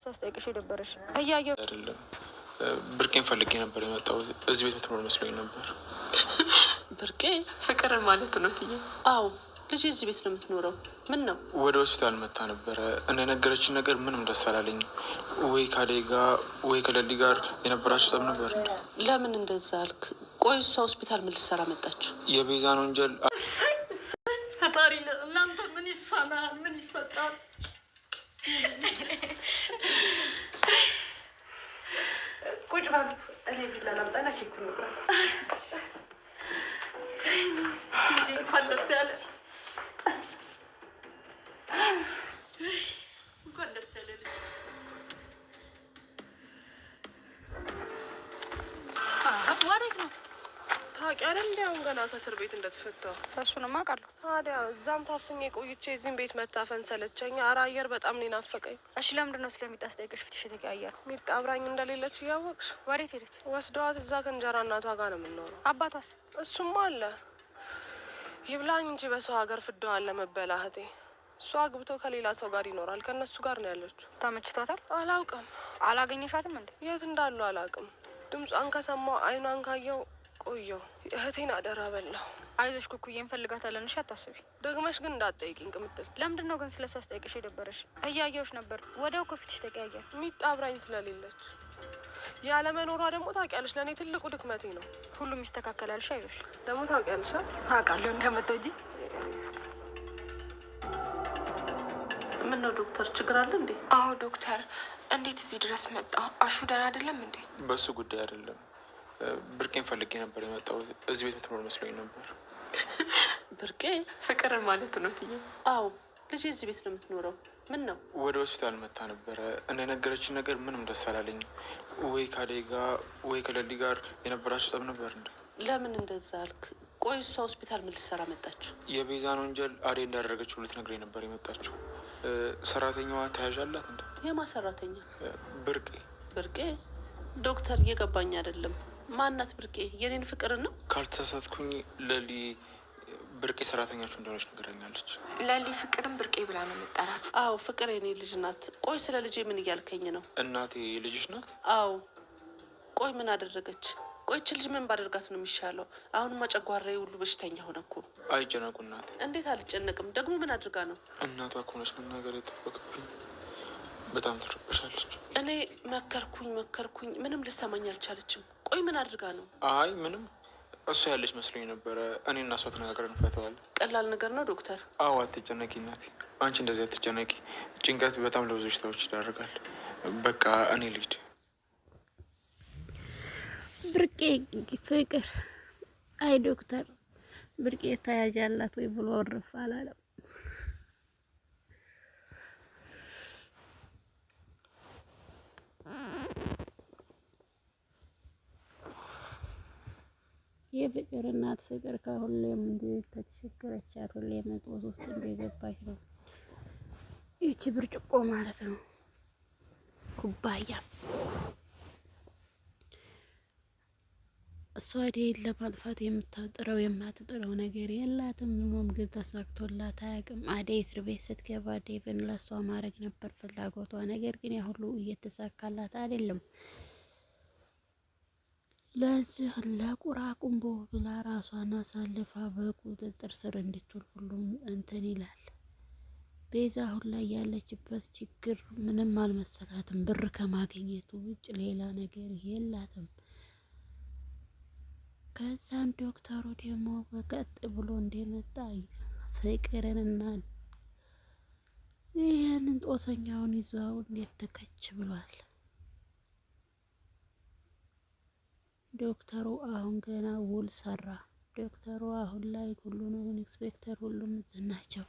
ሳስጠይቅሽ የደበረሽ እያየሁ አይደለም። ብርቄን ፈልጌ ነበር የመጣው። እዚህ ቤት የምትኖር መስሎኝ ነበር። ብርቄ ፍቅርን ማለት ነው ትዬ? አዎ ልጅ እዚህ ቤት ነው የምትኖረው። ምን ነው? ወደ ሆስፒታል መታ ነበረ እና የነገረችን ነገር ምንም ደስ አላለኝ። ወይ ካሌ ጋር ወይ ከሌሊ ጋር የነበራቸው ጠብ ነበር። ለምን እንደዛ አልክ? ቆይ እሷ ሆስፒታል ምን ልትሰራ መጣች? የቤዛን ወንጀል ፈጣሪ እናንተ ምን ይሳናል? ምን ይሰጣል? ቁጭ ባሉ እኔ ቢላ ላምጣና ኬኩን ልቁረስ። እንኳን ደስ ያለ እንኳን ደስ ያለ ልጅ። ወዴት ነው? ታውቂያለሽ እንዴ አሁን ገና ከእስር ቤት እንደተፈታሁ? እሱንማ አውቃለሁ። ታዲያ እዛም ታፍኜ ቆይቼ እዚህም ቤት መታፈን ሰለቸኝ። ኧረ አየር በጣም ነው ናፈቀኝ። እሺ ለምንድን ነው ስለሚጣ ስጠይቅሽ ፊትሽ የተቀያየረው? ሚጣ አብራኝ እንደሌለች እያወቅሽ ወዴት ሄደች? ወስደዋት እዛ ከእንጀራ እናቷ ጋር ነው የምንኖረው። አባቷስ? እሱማ አለ ይብላኝ እንጂ በሰው ሀገር ፍዳዋን ለመበላህቴ። እሷ አግብቶ ከሌላ ሰው ጋር ይኖራል። ከእነሱ ጋር ነው ያለችው። ታመችቷታል? አላውቅም። አላገኘሻትም እንዴ? የት እንዳሉ አላውቅም። ድምጿን ከሰማሁ አይኗን ካየው ቆየው። እህቴን አደራ በላሁ። አይዞሽ ኩኩዬ እንፈልጋታለን። እሺ አታስቢ። ደግመሽ ግን እንዳትጠይቂኝ ቅምጥል። ለምንድን ነው ግን ስለሷ አስጠይቅሽ የደበረሽ? እያየሁሽ ነበር። ወዲያው ከፊትሽ ተቀያየር። ሚጣ አብራኝ ስለሌለች ያለመኖሯ ደግሞ ታውቂያለሽ ለእኔ ትልቁ ድክመቴ ነው። ሁሉም ይስተካከላል። እሺ አይዞሽ። ደግሞ ታውቂያለሽ አውቃለሁ እንደመጣሁ እንጂ። ምን ነው ዶክተር ችግር አለ እንዴ? አዎ ዶክተር፣ እንዴት እዚህ ድረስ መጣ? አሹ ደህና አይደለም እንዴ? በሱ ጉዳይ አይደለም። ብርቄን ፈልጌ ነበር የመጣው። እዚህ ቤት የምትኖር መስሎኝ ነበር። ብርቄ ፍቅርን ማለት ነው ትዬ? አዎ ልጅ እዚህ ቤት ነው የምትኖረው። ምን ነው? ወደ ሆስፒታል መታ ነበረ እና የነገረችን ነገር ምንም ደስ አላለኝ። ወይ ካሌ ጋር ወይ ከሌሊ ጋር የነበራቸው ጠብ ነበር። እንደ ለምን እንደዛ አልክ? ቆይ እሷ ሆስፒታል ምን ልትሰራ መጣች? የቤዛን ወንጀል አዴ እንዳደረገችው ልትነግረኝ ነበር የመጣችው። ሰራተኛዋ ተያዥ አላት እንደ? የማ ሰራተኛ? ብርቄ። ብርቄ? ዶክተር እየገባኝ አይደለም። ማናት ብርቄ? የኔን ፍቅር ነው? ካልተሳሳትኩኝ ለሊ ብርቄ ሰራተኛችሁ እንደሆነች ነገረኛለች። ለሊ ፍቅርም ብርቄ ብላ ነው የምጠራት። አዎ ፍቅር የኔ ልጅ ናት። ቆይ ስለ ልጄ ምን እያልከኝ ነው? እናቴ ልጅሽ ናት? አዎ። ቆይ ምን አደረገች? ቆይች ልጅ ምን ባደርጋት ነው የሚሻለው? አሁንማ ጨጓራዬ ሁሉ በሽተኛ ሆነ እኮ። አይጨነቁ እናቴ። እንዴት አልጨነቅም? ደግሞ ምን አድርጋ ነው? እናቷ ከሆነች መናገር የጠበቅብኝ። በጣም ትረበሻለች። እኔ መከርኩኝ ምንም ልሰማኝ አልቻለችም። ቆይ ምን አድርጋ ነው? አይ ምንም፣ እሷ ያለች መስሎኝ ነበረ። እኔ እና እሷ ተነጋግረን እንፈተዋለን። ቀላል ነገር ነው ዶክተር። አዎ አትጨነቂ እናቴ። አንቺ እንደዚህ አትጨነቂ። ጭንቀት በጣም ለብዙ በሽታዎች ይዳርጋል። በቃ እኔ ልሂድ። ብርቄ ፍቅር አይ ዶክተር ብርቄ ተያዥ አላት ወይ ብሎ ወርፍ አላለም። የፍቅር እናት ፍቅር ከሁሌም እንዴት ተቸገረች? ሁሌም ጦስ ውስጥ እንደገባች ነው። ይቺ ብርጭቆ ማለት ነው ኩባያ። እሷ አደይን ለማጥፋት የማትጥረው ነገር የላትም። ምንም ግን ተሳክቶላት አያውቅም። አደይ እስር ቤት ስትገባ ዴቭን ለሷ ማድረግ ነበር ፍላጎቷ። ነገር ግን ያ ሁሉ እየተሳካላት አይደለም። ለዚህ ለቁራቁምቦ ብላ ራሷን አሳልፋ በቁጥጥር ስር እንድትውል ሁሉም እንትን ይላል። ቤዛ አሁን ላይ ያለችበት ችግር ምንም አልመሰላትም። ብር ከማግኘቱ ውጭ ሌላ ነገር የላትም። ከዛም ዶክተሩ ደግሞ በቀጥ ብሎ እንደመጣ ፍቅርንና ይህንን ጦሰኛውን ይዘው እንዴት ተከች ብሏል። ዶክተሩ አሁን ገና ውል ሰራ። ዶክተሩ አሁን ላይ ሁሉንም ኢንስፔክተር ሁሉም ናቸው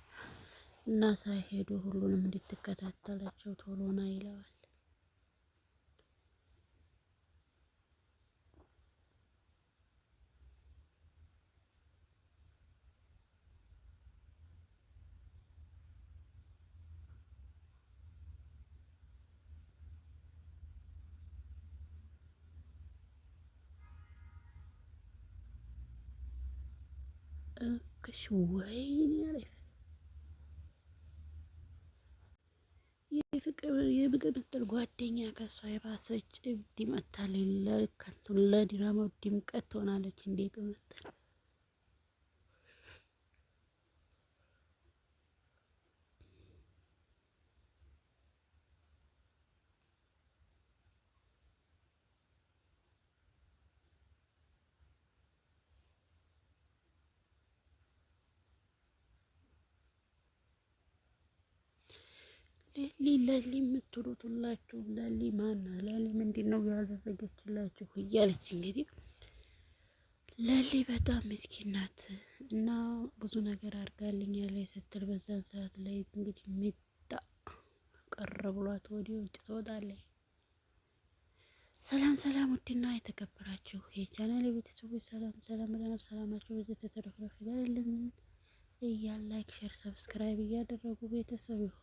እና ሳይሄዱ ሁሉንም እንድትከታተላቸው ቶሎና ይለዋል። ወይኔ የምቅምጥል ጓደኛ ከሷ የባሰች እብድ ይመታለች። ለከንቱን ለድራማው ድምቀት ትሆናለች እንዴ ቅምጥል። ለሊ የምትሉት ሁላችሁ ለሊ ማና ለሊ ምንድን ነው ያደረገችላችሁ እያለች እንግዲህ ለሊ በጣም ምስኪን ናት እና ብዙ ነገር አድርጋልኛለች ስትል በዛን ሰዓት ላይ እንግዲህ ሚጣ ቀረ ብሏት ወደ ውጭ ትወጣለች። ሰላም ሰላም፣ ውድና የተከበራችሁ የቻናል ቤተሰቦች ሰላም ብለናል። ሰላማችሁ ብዙ ተተረፈረፈ ይበልልን እያል ላይክ፣ ሼር፣ ሰብስክራይብ እያደረጉ ቤተሰብ ይሁኑ።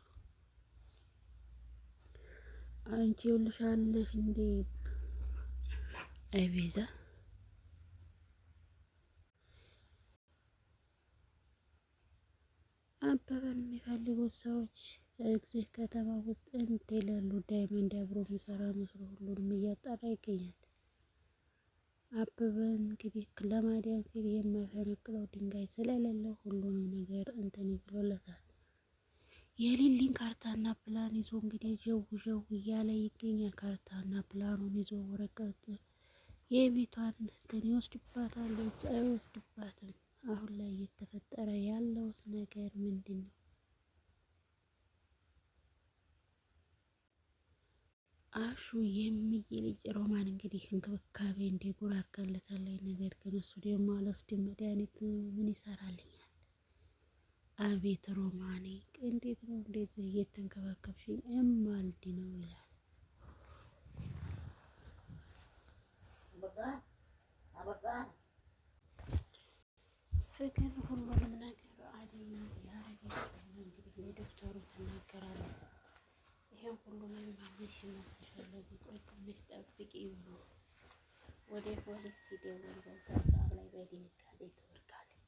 አንቺ ይኸውልሻለሽ እንዴ አይቤዛ አበበን የሚፈልጉት ሰዎች እዚህ ከተማ ውስጥ እንደሌሉ ዳይመንድ አብሮ የሚሰራ መስሎ ሁሉንም እያጣራ ይገኛል። አበበን እንግዲህ ለማዳን ሲል የማይፈነቅለው ድንጋይ ስለሌለው ሁሉንም ነገር እንትን ይብሎለታል። የሊሊን ካርታና ፕላን ይዞ እንግዲህ ጀው እያለ ይገኛል። ካርታና ፕላኑን ይዞ ወረቀት የቤቷን እንትን ይወስድባታል፣ አይወስድባትም። አሁን ላይ እየተፈጠረ ያለው ነገር ምንድን ነው? አሹ የሚይ ልጅ ሮማን እንግዲህ እንክብካቤ እንደ ጉር አድርጋለታለች። ነገር ግን እሱ ደግሞ አልወስድም መድኃኒት ምን ይሰራልኛል? አቤት ሮማኔ እንዴት ነው እንደዚህ እየተንከባከብሽኝ እማልድ ነው ይላል። ፍቅር ሁሉንም ነገር አደኛ ያረገች እንግዲህ ለዶክተሩ ትናገራለች። ይሄን ሁሉ ምን ማለሽ ይመስልሻል? ቆይ ትንሽ ጠብቂ ብሎ ወደ ፖሊስ ሲደውል በዛ ሰዓት ላይ በድንጋጤ ትወድቃለች።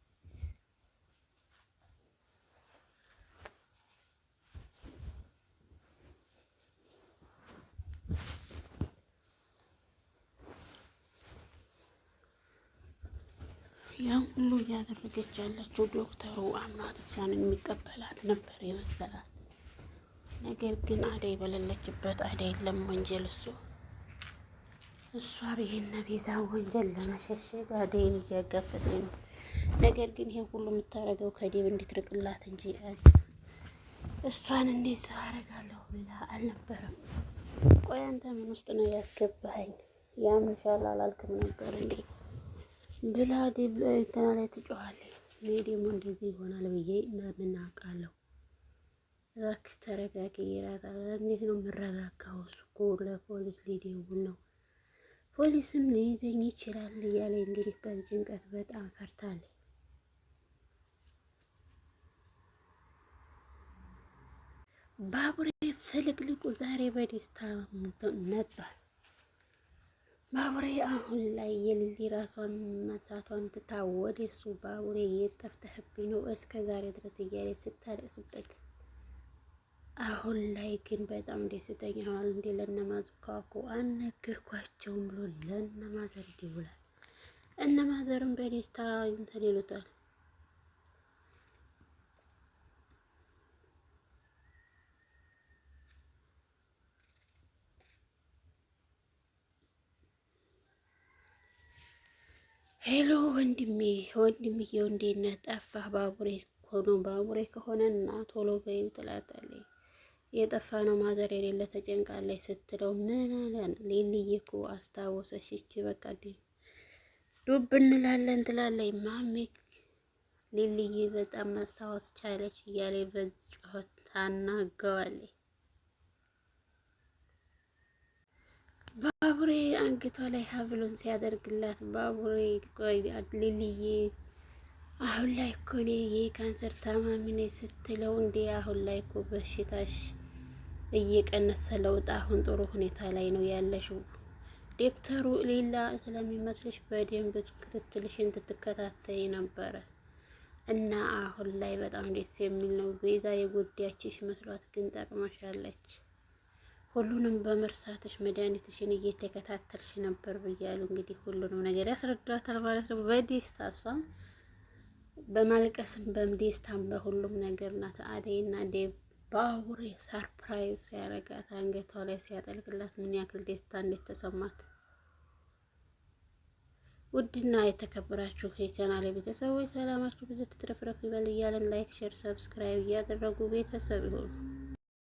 ያን ሁሉ እያደረገች ያለችው ዶክተሩ አምናት እሷን የሚቀበላት ነበር የመሰላት። ነገር ግን አደይ በሌለችበት አደይ የለም ወንጀል እሷ ይሄን ቤዛ ወንጀል ለመሸሸግ አደይን እያጋፈጠኝ ነው። ነገር ግን ይሄን ሁሉ የምታደርገው ከዴብ እንድትርቅላት እንጂ እሷን እንዴት ሰው አደርጋለሁ ብላ አልነበረም። ቆይ አንተ ምን ውስጥ ነው ያስገባኸኝ? ያምሻል አላልክም ነበር እንዴ ብላ ዴብ እንትና ላይ ትጮኻለች። እኔ ደግሞ እንደዚህ ይሆናል ብዬ ምን አውቃለሁ? እባክሽ ተረጋጊ ይላታል። እንዴት ነው የምረጋጋው? እሱ እኮ ለፖሊስ ሊደውል ነው፣ ፖሊስም ሊይዘኝ ይችላል እያለ እንግዲህ በጭንቀት በጣም ፈርታለች። ባቡሬ ፍልቅልቁ ዛሬ በደስታ ነጥቷል። ባቡሬ አሁን ላይ የሊሊ ራሷን መሳቷን ትታ ወደ እሱ ባቡሬ የጠፍተህብኝ ነው እስከ ዛሬ ድረስ እያለ ስታለቅስበት፣ አሁን ላይ ግን በጣም ደስተኛ ሆኗል። እንዴ ለነማዘር እኮ አልነገርኳቸውም ብሎ ለነማዘር ይደውላል። እነማዘርም በደስታ እንትን ይሉታል። ሄሎ ወንድምዬው እንዴት ነህ? ጠፋህ? ባቡሬ ሆኖ ባቡሬ ከሆነ እና ቶሎ በይው ትላታለች። የጠፋ ነው ማዘር የሌለ ተጨንቃለች ስትለው ምን አለን? ሊልዬ እኮ አስታወሰሽ። እቺ በቃ ዱብ እንላለን ትላለች። ማሜ ሊልዬ በጣም ማስታወስ ቻለች እያለ በጩኸት ታናገዋለች። ባቡሬ አንገቷ ላይ ሀብሉን ሲያደርግላት ባቡሬ ቆይ ሊልዬ አሁን ላይ እኮ እኔ የካንሰር ታማሚ ነኝ ስትለው እንዴ አሁን ላይ እኮ በሽታሽ እየቀነሰ ለውጥ አሁን ጥሩ ሁኔታ ላይ ነው ያለሽው። ዶክተሩ ሌላ ስለሚመስልሽ በደንብ ክትትልሽን ትከታተይ ነበረ እና አሁን ላይ በጣም ደስ የሚል ነው። ቤዛ የጎዳችሽ መስሏት ግን ጠቅመሻለች ሁሉንም በመርሳትሽ መድኃኒትሽን እየተከታተልሽ ነበር ብያሉ። እንግዲህ ሁሉንም ነገር ያስረዳታል ማለት ነው በደስታ እሷም በማልቀስም በደስታም በሁሉም ነገር ናት። አደይና ዴቭ ባቡሬ ሰርፕራይዝ ሲያረጋት አንገቷ ላይ ሲያጠልቅላት ምን ያክል ደስታ እንደተሰማት። ውድና የተከበራችሁ የቻናሌ ቤተሰቦች ሰላማችሁ ብዙ ትትረፍረፍ ይበል እያለን ላይክ፣ ሼር፣ ሰብስክራይብ እያደረጉ ቤተሰብ ይሁኑ።